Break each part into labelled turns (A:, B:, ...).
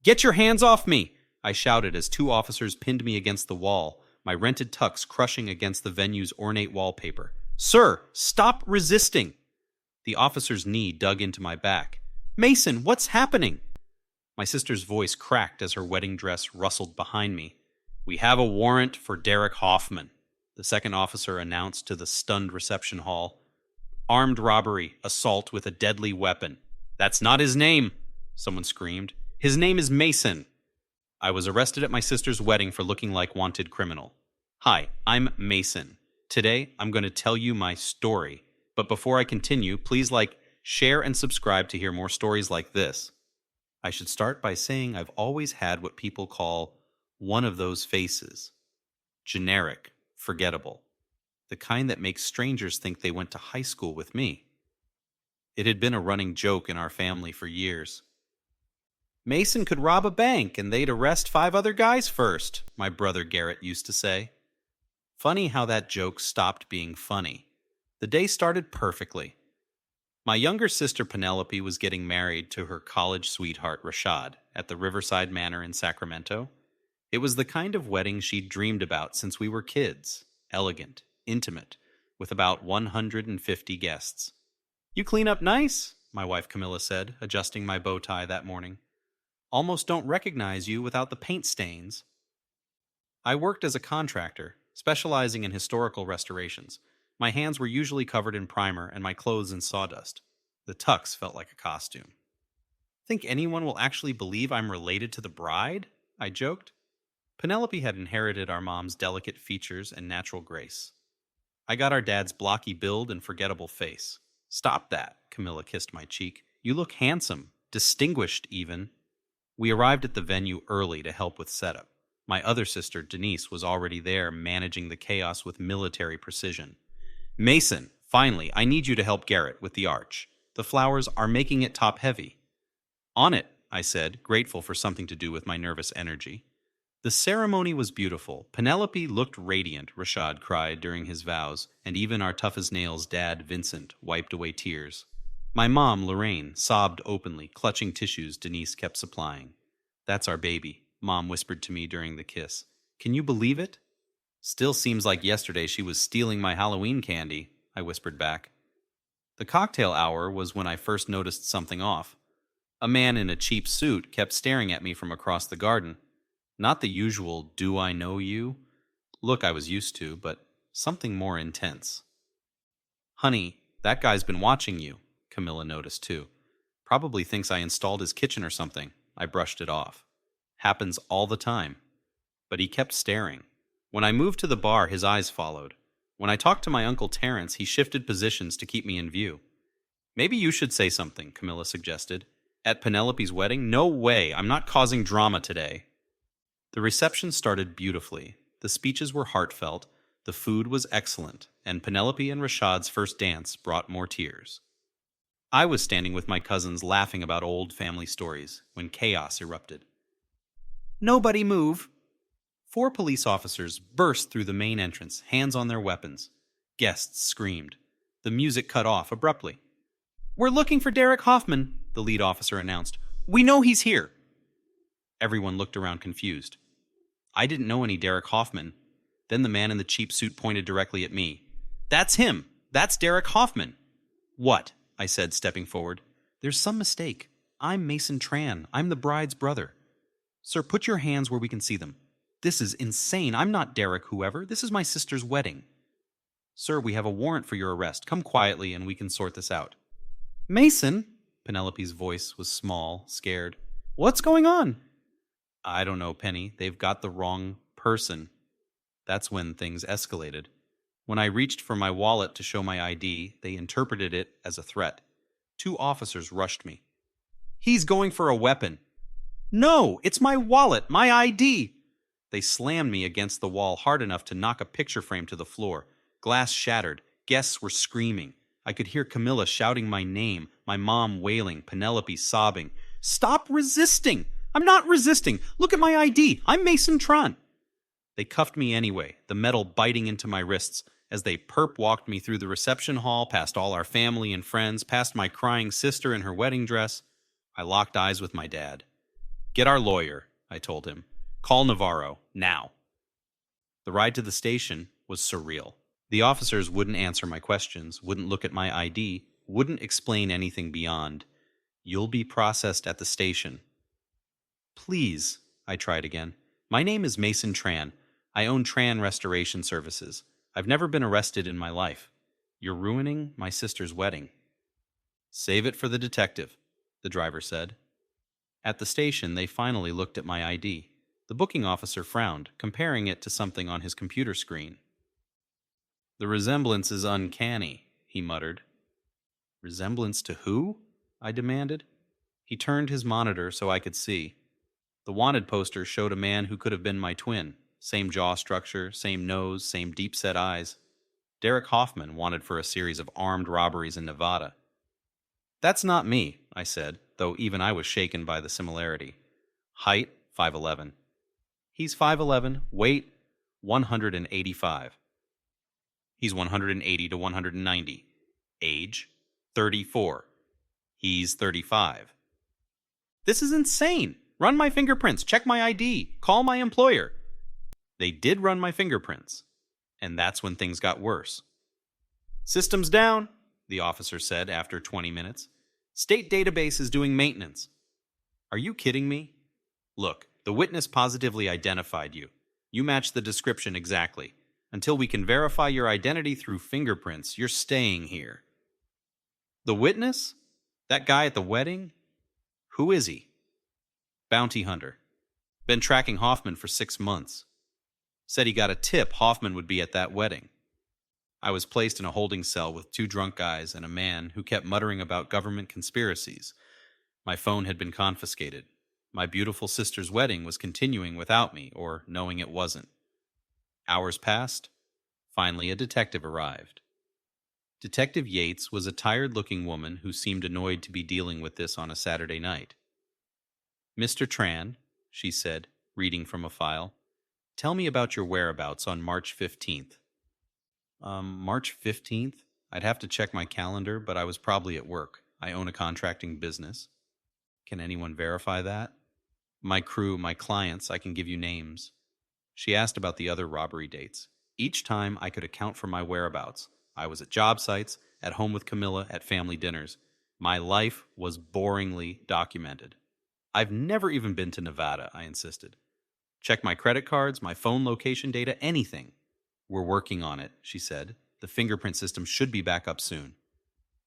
A: Get your hands off me! I shouted as two officers pinned me against the wall, my rented tux crushing against the venue's ornate wallpaper. Sir, stop resisting! The officer's knee dug into my back. Mason, what's happening? My sister's voice cracked as her wedding dress rustled behind me. We have a warrant for Derek Hoffman, the second officer announced to the stunned reception hall. Armed robbery, assault with a deadly weapon. That's not his name, someone screamed. His name is Mason. I was arrested at my sister's wedding for looking like wanted criminal. Hi, I'm Mason. Today, I'm going to tell you my story. But before I continue, please like, share, and subscribe to hear more stories like this. I should start by saying I've always had what people call one of those faces. Generic, forgettable. The kind that makes strangers think they went to high school with me. It had been a running joke in our family for years. Mason could rob a bank and they'd arrest 5 other guys first, my brother Garrett used to say. Funny how that joke stopped being funny. The day started perfectly. My younger sister Penelope was getting married to her college sweetheart Rashad at the Riverside Manor in Sacramento. It was the kind of wedding she'd dreamed about since we were kids, elegant, intimate, with about 150 guests. You clean up nice, my wife Camilla said, adjusting my bow tie that morning. Almost don't recognize you without the paint stains. I worked as a contractor, specializing in historical restorations. My hands were usually covered in primer and my clothes in sawdust. The tux felt like a costume. Think anyone will actually believe I'm related to the bride? I joked. Penelope had inherited our mom's delicate features and natural grace. I got our dad's blocky build and forgettable face. Stop that, Camilla kissed my cheek. You look handsome, distinguished even. We arrived at the venue early to help with setup. My other sister, Denise, was already there managing the chaos with military precision. Mason, finally, I need you to help Garrett with the arch. The flowers are making it top-heavy. On it, I said, grateful for something to do with my nervous energy. The ceremony was beautiful. Penelope looked radiant, Rashad cried during his vows, and even our tough-as-nails dad, Vincent, wiped away tears. My mom, Lorraine, sobbed openly, clutching tissues Denise kept supplying. That's our baby, Mom whispered to me during the kiss. Can you believe it? Still seems like yesterday she was stealing my Halloween candy, I whispered back. The cocktail hour was when I first noticed something off. A man in a cheap suit kept staring at me from across the garden. Not the usual, do I know you? Look I was used to, but something more intense. Honey, that guy's been watching you, Camilla noticed too. Probably thinks I installed his kitchen or something. I brushed it off. Happens all the time. But he kept staring. When I moved to the bar, his eyes followed. When I talked to my Uncle Terrence, he shifted positions to keep me in view. Maybe you should say something, Camilla suggested. At Penelope's wedding? No way, I'm not causing drama today. The reception started beautifully. The speeches were heartfelt, the food was excellent, and Penelope and Rashad's first dance brought more tears. I was standing with my cousins laughing about old family stories when chaos erupted. Nobody move! 4 police officers burst through the main entrance, hands on their weapons. Guests screamed. The music cut off abruptly. We're looking for Derek Hoffman, the lead officer announced. We know he's here. Everyone looked around confused. I didn't know any Derek Hoffman. Then the man in the cheap suit pointed directly at me. That's him! That's Derek Hoffman! What? I said, stepping forward. There's some mistake. I'm Mason Tran. I'm the bride's brother. Sir, put your hands where we can see them. This is insane. I'm not Derek whoever. This is my sister's wedding. Sir, we have a warrant for your arrest. Come quietly and we can sort this out. Mason? Penelope's voice was small, scared. What's going on? I don't know, Penny. They've got the wrong person. That's when things escalated. When I reached for my wallet to show my ID, they interpreted it as a threat. 2 officers rushed me. He's going for a weapon. No, it's my wallet, my ID. They slammed me against the wall hard enough to knock a picture frame to the floor. Glass shattered. Guests were screaming. I could hear Camilla shouting my name, my mom wailing, Penelope sobbing. Stop resisting! I'm not resisting! Look at my ID! I'm Mason Tran! They cuffed me anyway, the metal biting into my wrists, as they perp-walked me through the reception hall, past all our family and friends, past my crying sister in her wedding dress. I locked eyes with my dad. Get our lawyer, I told him. Call Navarro, now. The ride to the station was surreal. The officers wouldn't answer my questions, wouldn't look at my ID, wouldn't explain anything beyond, "You'll be processed at the station." "Please," I tried again. "My name is Mason Tran. I own Tran Restoration Services. I've never been arrested in my life. You're ruining my sister's wedding." "Save it for the detective," the driver said. At the station, they finally looked at my ID. The booking officer frowned, comparing it to something on his computer screen. "The resemblance is uncanny," he muttered. "Resemblance to who?" I demanded. He turned his monitor so I could see. The wanted poster showed a man who could have been my twin. Same jaw structure, same nose, same deep-set eyes. Derek Hoffman wanted for a series of armed robberies in Nevada. "That's not me," I said, though even I was shaken by the similarity. Height, 5'11". He's 5'11", weight, 185. He's 180 to 190. Age, 34. He's 35. "This is insane! Run my fingerprints, check my ID, call my employer." They did run my fingerprints, and that's when things got worse. "System's down," the officer said after 20 minutes. "State database is doing maintenance." "Are you kidding me?" "Look, the witness positively identified you. You match the description exactly. Until we can verify your identity through fingerprints, you're staying here." "The witness? That guy at the wedding? Who is he?" "Bounty hunter. Been tracking Hoffman for 6 months. Said he got a tip Hoffman would be at that wedding." I was placed in a holding cell with 2 drunk guys and a man who kept muttering about government conspiracies. My phone had been confiscated. My beautiful sister's wedding was continuing without me, or knowing it wasn't. Hours passed. Finally, a detective arrived. Detective Yates was a tired-looking woman who seemed annoyed to be dealing with this on a Saturday night. "Mr. Tran," she said, reading from a file, "tell me about your whereabouts on March 15th. March 15th? I'd have to check my calendar, but I was probably at work. I own a contracting business." "Can anyone verify that?" "My crew, my clients, I can give you names." She asked about the other robbery dates. Each time I could account for my whereabouts. I was at job sites, at home with Camilla, at family dinners. My life was boringly documented. "I've never even been to Nevada," I insisted. "Check my credit cards, my phone location data, anything." "We're working on it," she said. "The fingerprint system should be back up soon."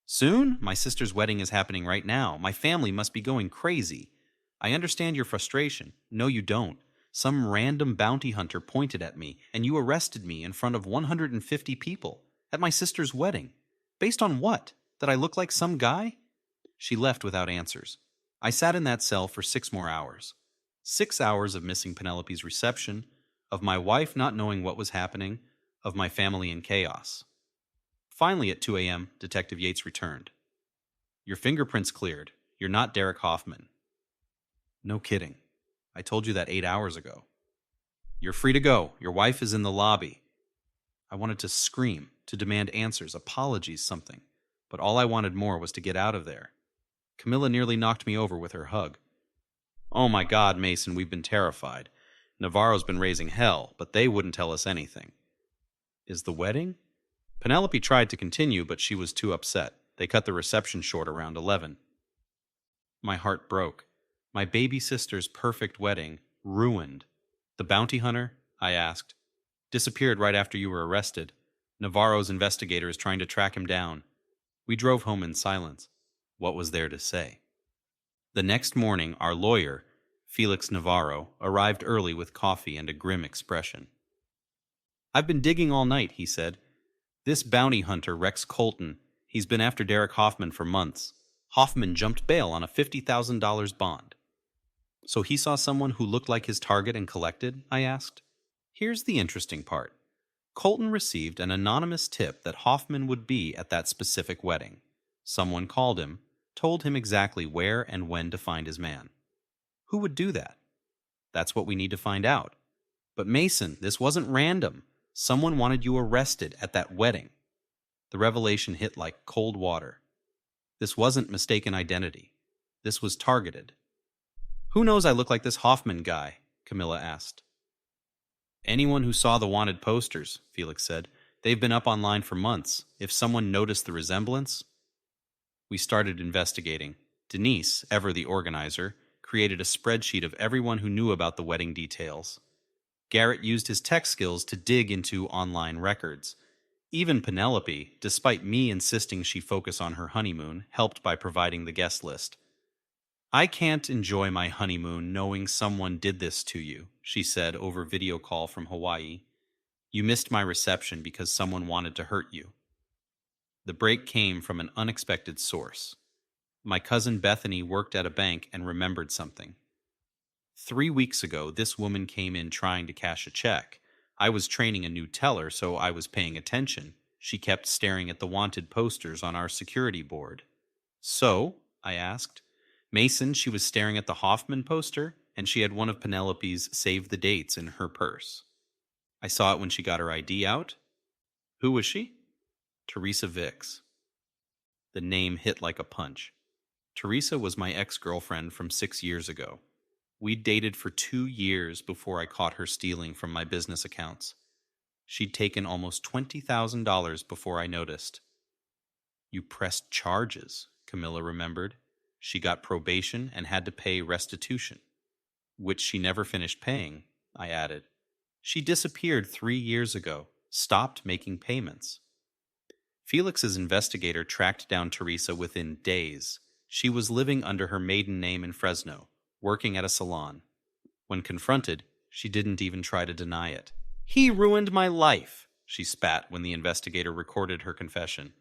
A: "Soon? My sister's wedding is happening right now. My family must be going crazy." "I understand your frustration." "No, you don't. Some random bounty hunter pointed at me, and you arrested me in front of 150 people at my sister's wedding. Based on what? That I look like some guy?" She left without answers. I sat in that cell for 6 more hours. 6 hours of missing Penelope's reception, of my wife not knowing what was happening, of my family in chaos. Finally, at 2 a.m., Detective Yates returned. "Your fingerprints cleared. You're not Derek Hoffman." "No kidding. I told you that 8 hours ago." "You're free to go. Your wife is in the lobby." I wanted to scream, to demand answers, apologies, something. But all I wanted more was to get out of there. Camilla nearly knocked me over with her hug. "Oh my God, Mason, we've been terrified. Navarro's been raising hell, but they wouldn't tell us anything." "Is the wedding?" Penelope tried to continue, but she was too upset. They cut the reception short around 11. My heart broke. My baby sister's perfect wedding, ruined. "The bounty hunter?" I asked. "Disappeared right after you were arrested. Navarro's investigator is trying to track him down." We drove home in silence. What was there to say? The next morning, our lawyer, Felix Navarro, arrived early with coffee and a grim expression. "I've been digging all night," he said. "This bounty hunter, Rex Colton, he's been after Derek Hoffman for months. Hoffman jumped bail on a $50,000 bond." "So he saw someone who looked like his target and collected?" I asked. "Here's the interesting part. Colton received an anonymous tip that Hoffman would be at that specific wedding. Someone called him, told him exactly where and when to find his man. Who would do that? That's what we need to find out. But Mason, this wasn't random. Someone wanted you arrested at that wedding." The revelation hit like cold water. This wasn't mistaken identity. This was targeted. Who knows I look like this Hoffman guy? Camilla asked. Anyone who saw the wanted posters, Felix said. They've been up online for months. If someone noticed the resemblance. We started investigating. Denise, ever the organizer, created a spreadsheet of everyone who knew about the wedding details. Garrett used his tech skills to dig into online records. Even Penelope, despite me insisting she focus on her honeymoon, helped by providing the guest list. I can't enjoy my honeymoon knowing someone did this to you, she said over video call from Hawaii. You missed my reception because someone wanted to hurt you. The break came from an unexpected source. My cousin Bethany worked at a bank and remembered something. 3 weeks ago, this woman came in trying to cash a check. I was training a new teller, so I was paying attention. She kept staring at the wanted posters on our security board. So, I asked. Mason, she was staring at the Hoffman poster, and she had one of Penelope's save the dates in her purse. I saw it when she got her ID out. Who was she? Teresa Vicks. The name hit like a punch. Teresa was my ex-girlfriend from 6 years ago. We'd dated for 2 years before I caught her stealing from my business accounts. She'd taken almost $20,000 before I noticed. You pressed charges, Camilla remembered. She got probation and had to pay restitution, which she never finished paying, I added. She disappeared 3 years ago, stopped making payments. Felix's investigator tracked down Teresa within days. She was living under her maiden name in Fresno, working at a salon. When confronted, she didn't even try to deny it. He ruined my life, she spat when the investigator recorded her confession.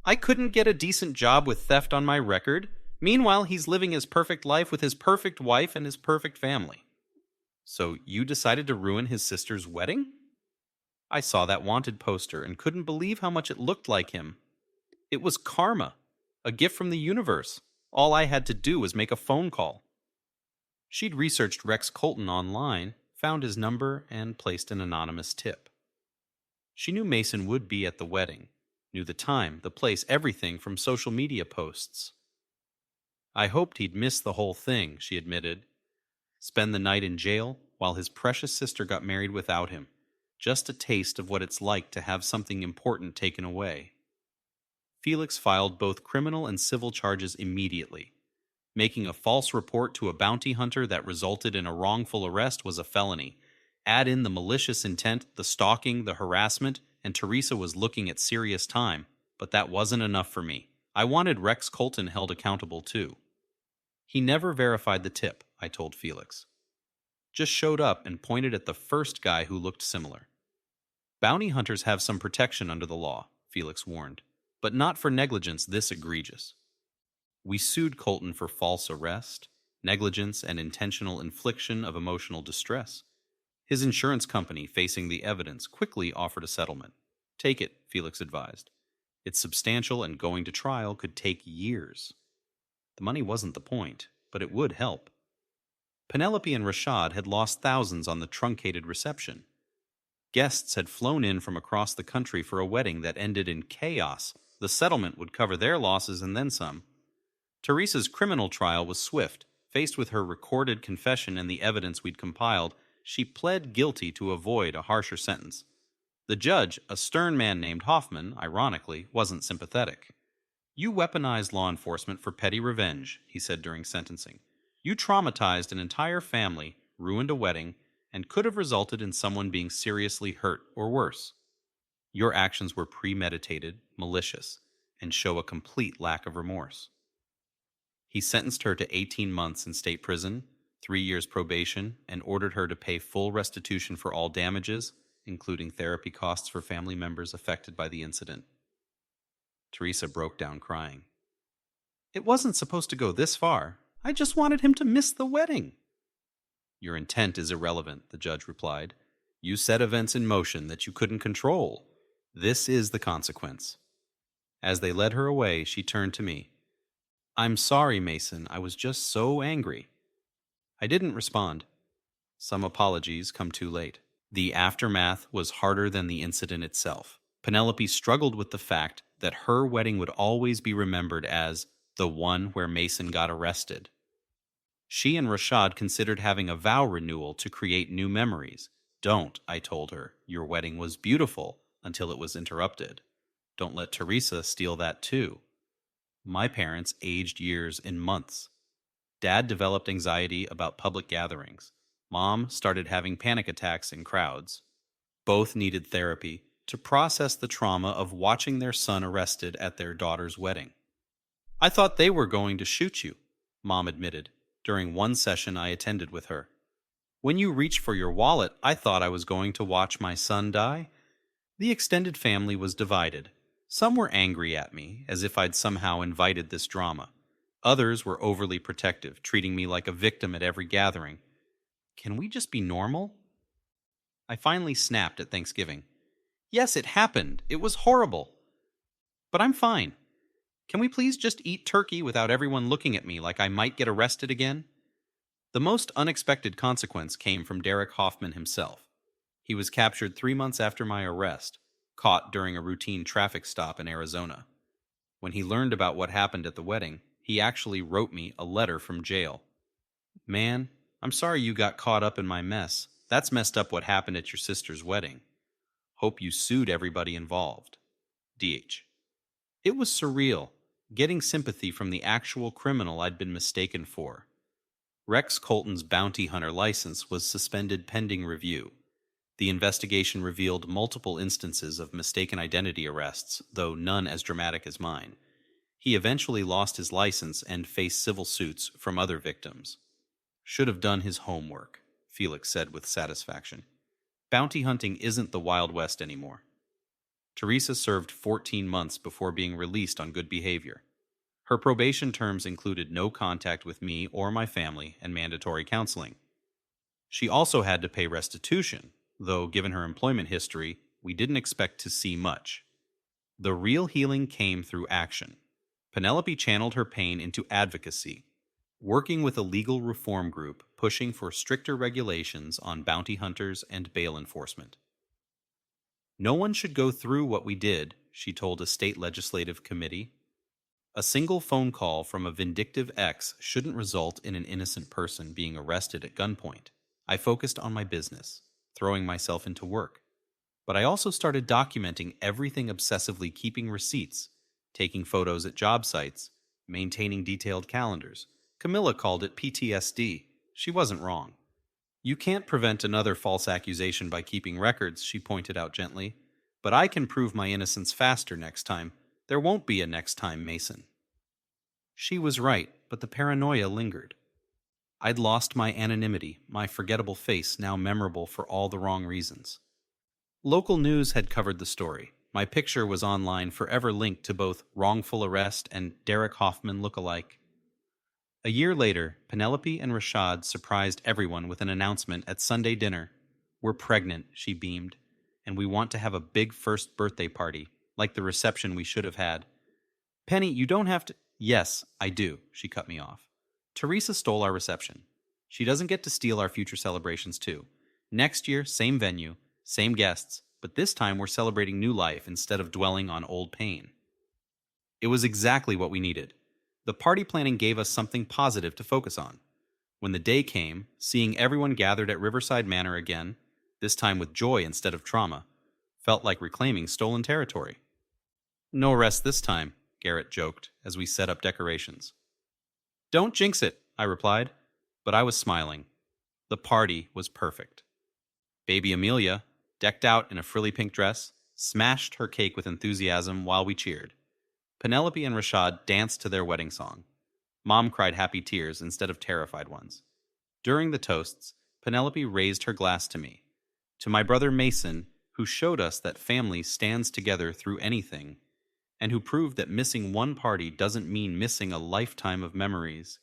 A: I couldn't get a decent job with theft on my record. Meanwhile, he's living his perfect life with his perfect wife and his perfect family. So you decided to ruin his sister's wedding? I saw that wanted poster and couldn't believe how much it looked like him. It was karma, a gift from the universe. All I had to do was make a phone call. She'd researched Rex Colton online, found his number, and placed an anonymous tip. She knew Mason would be at the wedding, knew the time, the place, everything from social media posts. I hoped he'd miss the whole thing, she admitted. Spend the night in jail while his precious sister got married without him. Just a taste of what it's like to have something important taken away. Felix filed both criminal and civil charges immediately. Making a false report to a bounty hunter that resulted in a wrongful arrest was a felony. Add in the malicious intent, the stalking, the harassment, and Teresa was looking at serious time. But that wasn't enough for me. I wanted Rex Colton held accountable too. He never verified the tip, I told Felix. Just showed up and pointed at the first guy who looked similar. Bounty hunters have some protection under the law, Felix warned, but not for negligence this egregious. We sued Colton for false arrest, negligence, and intentional infliction of emotional distress. His insurance company, facing the evidence, quickly offered a settlement. Take it, Felix advised. It's substantial and going to trial could take years. The money wasn't the point, but it would help. Penelope and Rashad had lost thousands on the truncated reception. Guests had flown in from across the country for a wedding that ended in chaos. The settlement would cover their losses and then some. Teresa's criminal trial was swift. Faced with her recorded confession and the evidence we'd compiled, she pled guilty to avoid a harsher sentence. The judge, a stern man named Hoffman, ironically, wasn't sympathetic. You weaponized law enforcement for petty revenge, he said during sentencing. You traumatized an entire family, ruined a wedding, and could have resulted in someone being seriously hurt or worse. Your actions were premeditated, malicious, and show a complete lack of remorse. He sentenced her to 18 months in state prison, 3 years probation, and ordered her to pay full restitution for all damages, including therapy costs for family members affected by the incident. Teresa broke down crying. It wasn't supposed to go this far. I just wanted him to miss the wedding. Your intent is irrelevant, the judge replied. You set events in motion that you couldn't control. This is the consequence. As they led her away, she turned to me. I'm sorry, Mason. I was just so angry. I didn't respond. Some apologies come too late. The aftermath was harder than the incident itself. Penelope struggled with the fact that her wedding would always be remembered as the one where Mason got arrested. She and Rashad considered having a vow renewal to create new memories. Don't, I told her. Your wedding was beautiful until it was interrupted. Don't let Teresa steal that too. My parents aged years in months. Dad developed anxiety about public gatherings. Mom started having panic attacks in crowds. Both needed therapy to process the trauma of watching their son arrested at their daughter's wedding. I thought they were going to shoot you, Mom admitted, during one session I attended with her. When you reached for your wallet, I thought I was going to watch my son die. The extended family was divided. Some were angry at me, as if I'd somehow invited this drama. Others were overly protective, treating me like a victim at every gathering. Can we just be normal? I finally snapped at Thanksgiving. Yes, it happened. It was horrible. But I'm fine. Can we please just eat turkey without everyone looking at me like I might get arrested again? The most unexpected consequence came from Derek Hoffman himself. He was captured 3 months after my arrest, caught during a routine traffic stop in Arizona. When he learned about what happened at the wedding, he actually wrote me a letter from jail. Man, I'm sorry you got caught up in my mess. That's messed up what happened at your sister's wedding. Hope you sued everybody involved. DH. It was surreal, getting sympathy from the actual criminal I'd been mistaken for. Rex Colton's bounty hunter license was suspended pending review. The investigation revealed multiple instances of mistaken identity arrests, though none as dramatic as mine. He eventually lost his license and faced civil suits from other victims. Should have done his homework, Felix said with satisfaction. Bounty hunting isn't the Wild West anymore. Teresa served 14 months before being released on good behavior. Her probation terms included no contact with me or my family and mandatory counseling. She also had to pay restitution, though given her employment history, we didn't expect to see much. The real healing came through action. Penelope channeled her pain into advocacy, working with a legal reform group pushing for stricter regulations on bounty hunters and bail enforcement. No one should go through what we did, she told a state legislative committee. A single phone call from a vindictive ex shouldn't result in an innocent person being arrested at gunpoint. I focused on my business, throwing myself into work. But I also started documenting everything obsessively, keeping receipts, taking photos at job sites, maintaining detailed calendars. Camilla called it PTSD. She wasn't wrong. You can't prevent another false accusation by keeping records, she pointed out gently. But I can prove my innocence faster next time. There won't be a next time, Mason. She was right, but the paranoia lingered. I'd lost my anonymity, my forgettable face now memorable for all the wrong reasons. Local news had covered the story. My picture was online, forever linked to both wrongful arrest and Derek Hoffman look-alike. A year later, Penelope and Rashad surprised everyone with an announcement at Sunday dinner. We're pregnant, she beamed, and we want to have a big first birthday party, like the reception we should have had. Penny, you don't have to... Yes, I do, she cut me off. Teresa stole our reception. She doesn't get to steal our future celebrations too. Next year, same venue, same guests, but this time we're celebrating new life instead of dwelling on old pain. It was exactly what we needed. The party planning gave us something positive to focus on. When the day came, seeing everyone gathered at Riverside Manor again, this time with joy instead of trauma, felt like reclaiming stolen territory. No rest this time, Garrett joked as we set up decorations. Don't jinx it, I replied, but I was smiling. The party was perfect. Baby Amelia, decked out in a frilly pink dress, smashed her cake with enthusiasm while we cheered. Penelope and Rashad danced to their wedding song. Mom cried happy tears instead of terrified ones. During the toasts, Penelope raised her glass to me. To my brother Mason, who showed us that family stands together through anything, and who proved that missing one party doesn't mean missing a lifetime of memories.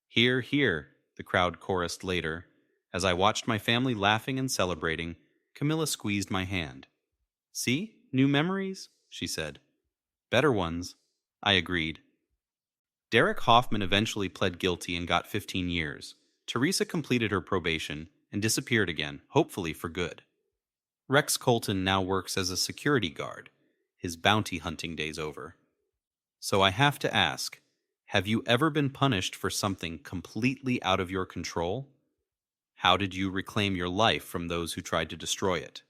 A: Hear, hear, the crowd chorused later. As I watched my family laughing and celebrating, Camilla squeezed my hand. See, new memories, she said. Better ones, I agreed. Derek Hoffman eventually pled guilty and got 15 years. Teresa completed her probation and disappeared again, hopefully for good. Rex Colton now works as a security guard, his bounty hunting days over. So I have to ask, Have you ever been punished for something completely out of your control? How did you reclaim your life from those who tried to destroy it?